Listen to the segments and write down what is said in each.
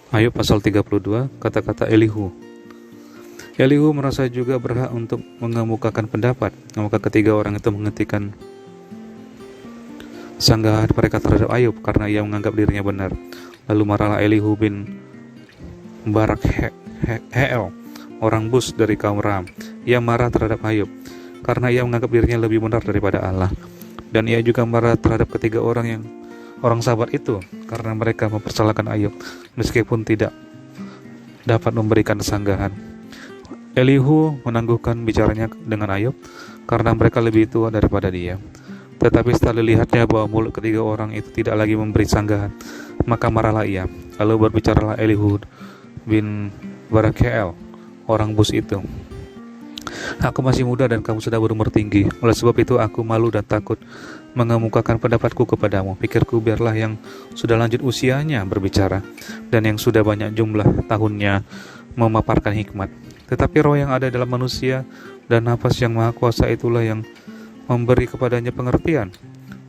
Ayub pasal 32, kata-kata Elihu. Elihu merasa juga berhak untuk mengemukakan pendapat, maka ketiga orang itu menghentikan sanggahan mereka terhadap Ayub karena ia menganggap dirinya benar. Lalu marahlah Elihu bin Barak Heel, orang Bus dari kaum Ram. Ia marah terhadap Ayub karena ia menganggap dirinya lebih benar daripada Allah. Dan ia juga marah terhadap ketiga orang sahabat itu karena mereka mempersalahkan Ayub meskipun tidak dapat memberikan sanggahan. Elihu menangguhkan bicaranya dengan Ayub karena mereka lebih tua daripada dia. Tetapi setelah dilihatnya bahwa mulut ketiga orang itu tidak lagi memberi sanggahan, maka marahlah ia. Lalu berbicaralah Elihu bin Barakeel, orang Bus itu. Aku masih muda dan kamu sudah berumur tinggi. Oleh sebab itu aku malu dan takut mengemukakan pendapatku kepadamu. Pikirku biarlah yang sudah lanjut usianya berbicara, dan yang sudah banyak jumlah tahunnya memaparkan hikmat. Tetapi roh yang ada dalam manusia dan nafas yang maha kuasa itulah yang memberi kepadanya pengertian.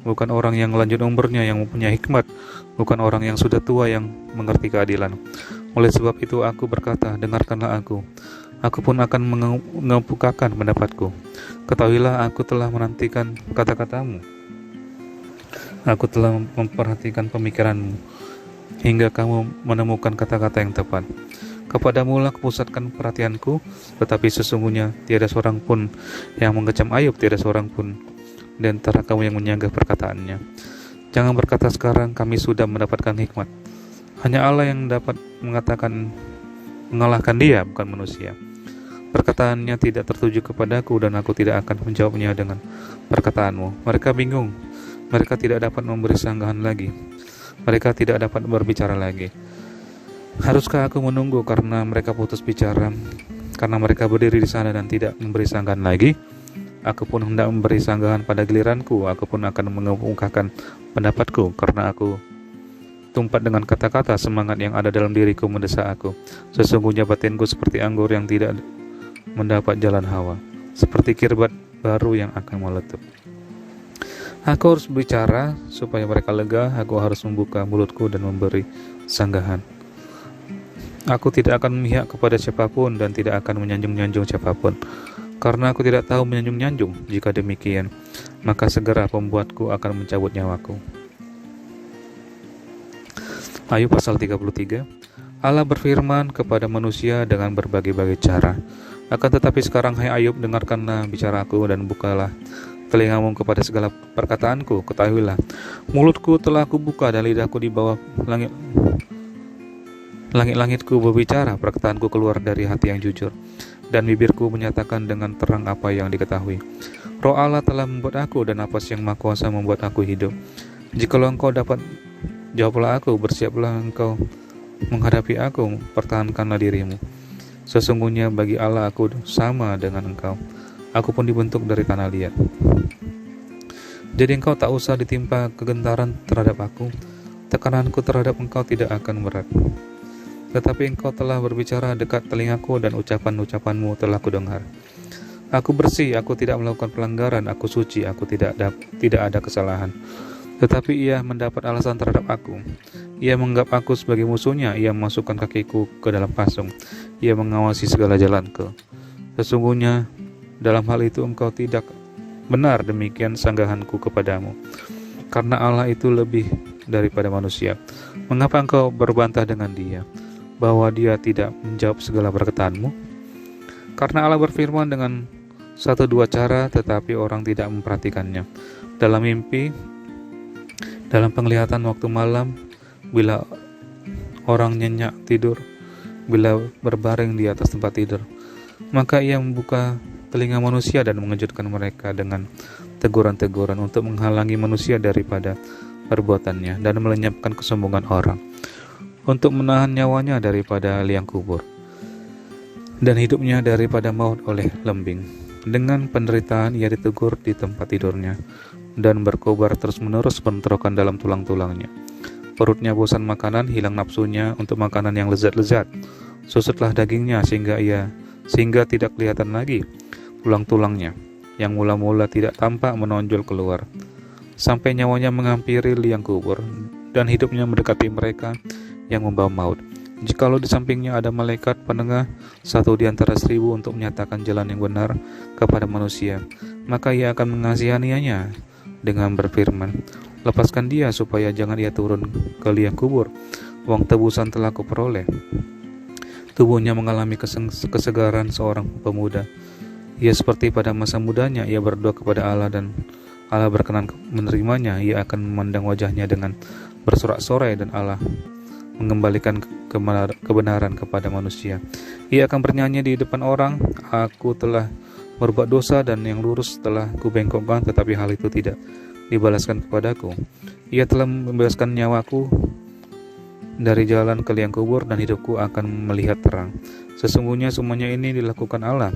Bukan orang yang lanjut umurnya yang mempunyai hikmat, bukan orang yang sudah tua yang mengerti keadilan. Oleh sebab itu aku berkata, dengarkanlah aku. Aku pun akan mengemukakan pendapatku. Ketahuilah aku telah menantikan kata-katamu. Aku telah memperhatikan pemikiranmu, hingga kamu menemukan kata-kata yang tepat. Kepadamu lah kupusatkan perhatianku, tetapi sesungguhnya tiada seorang pun yang mengecam Ayub, tiada seorang pun di antara kamu yang menyanggah perkataannya. Jangan berkata sekarang kami sudah mendapatkan hikmat. Hanya Allah yang dapat mengalahkan dia, bukan manusia. Perkataannya tidak tertuju kepadaku dan aku tidak akan menjawabnya dengan perkataanmu. Mereka bingung, mereka tidak dapat memberi sanggahan lagi, mereka tidak dapat berbicara lagi. Haruskah aku menunggu karena mereka putus bicara, karena mereka berdiri di sana dan tidak memberi sanggahan lagi? Aku pun hendak memberi sanggahan pada giliranku, aku pun akan mengemukakan pendapatku, karena aku tumpat dengan kata-kata, semangat yang ada dalam diriku mendesak aku. Sesungguhnya batinku seperti anggur yang tidak mendapat jalan hawa, seperti kirbat baru yang akan meletup. Aku harus bicara supaya mereka lega, aku harus membuka mulutku dan memberi sanggahan. Aku tidak akan memihak kepada siapapun dan tidak akan menyanjung-nyanjung siapapun, karena aku tidak tahu menyanjung-nyanjung. Jika demikian, maka segera pembuatku akan mencabut nyawaku. Ayub pasal 33. Allah berfirman kepada manusia dengan berbagai-bagai cara. Akan tetapi sekarang, hai Ayub, dengarkanlah bicaraku dan bukalah telingamu kepada segala perkataanku. Ketahuilah, mulutku telah kubuka dan lidahku di bawah langit-langitku berbicara, perkataanku keluar dari hati yang jujur, dan bibirku menyatakan dengan terang apa yang diketahui. Roh Allah telah membuat aku, dan nafas yang maha kuasa membuat aku hidup. Jikalau engkau dapat, jawablah aku, bersiaplah engkau menghadapi aku, pertahankanlah dirimu. Sesungguhnya bagi Allah aku sama dengan engkau, aku pun dibentuk dari tanah liat. Jadi engkau tak usah ditimpa kegentaran terhadap aku, tekananku terhadap engkau tidak akan berat. Tetapi engkau telah berbicara dekat telingaku dan ucapan-ucapanmu telah kudengar. Aku bersih, aku tidak melakukan pelanggaran, aku suci, aku tidak ada kesalahan. Tetapi ia mendapat alasan terhadap aku. Ia menganggap aku sebagai musuhnya, ia memasukkan kakiku ke dalam pasung, ia mengawasi segala jalanku. Sesungguhnya dalam hal itu engkau tidak benar, demikian sanggahanku kepadamu. Karena Allah itu lebih daripada manusia, mengapa engkau berbantah dengan dia, bahwa dia tidak menjawab segala perkataanmu? Karena Allah berfirman dengan 1-2 cara, tetapi orang tidak memperhatikannya. Dalam mimpi, dalam penglihatan waktu malam, bila orang nyenyak tidur, bila berbaring di atas tempat tidur, maka ia membuka telinga manusia dan mengejutkan mereka dengan teguran-teguran untuk menghalangi manusia daripada perbuatannya dan melenyapkan kesombongan orang, untuk menahan nyawanya daripada liang kubur dan hidupnya daripada maut oleh lembing. Dengan penderitaan ia ditegur di tempat tidurnya dan berkobar terus-menerus bentrokan dalam tulang-tulangnya. Perutnya bosan makanan, hilang nafsunya untuk makanan yang lezat-lezat. Susutlah dagingnya sehingga tidak kelihatan lagi tulang-tulangnya yang mula-mula tidak tampak menonjol keluar, sampai nyawanya menghampiri liang kubur dan hidupnya mendekati mereka yang membawa maut. Jikalau di sampingnya ada malaikat penengah, satu di antara 1000 untuk menyatakan jalan yang benar kepada manusia, maka ia akan mengasihaninya dengan berfirman, lepaskan dia supaya jangan ia turun ke liang kubur. Uang tebusan telah kuperoleh. Tubuhnya mengalami kesegaran seorang pemuda. Ia seperti pada masa mudanya, ia berdoa kepada Allah dan Allah berkenan menerimanya. Ia akan memandang wajahnya dengan bersorak-sorai dan Allah mengembalikan kebenaran kepada manusia. Ia akan bernyanyi di depan orang, aku telah berbuat dosa dan yang lurus telah kubengkokkan, tetapi hal itu tidak dibalaskan kepadaku. Ia telah membebaskan nyawaku dari jalan ke liang kubur dan hidupku akan melihat terang. Sesungguhnya semuanya ini dilakukan Allah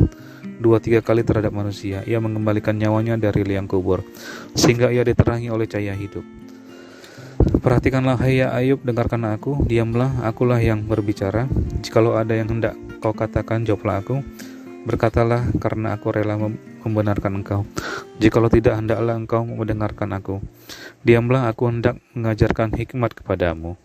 2-3 kali terhadap manusia. Ia mengembalikan nyawanya dari liang kubur sehingga ia diterangi oleh cahaya hidup. Perhatikanlah hai ya Ayub, dengarkan aku, diamlah, akulah yang berbicara. Jikalau ada yang hendak kau katakan, jawablah aku. Berkatalah, karena aku rela membenarkan engkau. Jikalau tidak, hendaklah engkau mendengarkan aku. Diamlah, aku hendak mengajarkan hikmat kepadamu.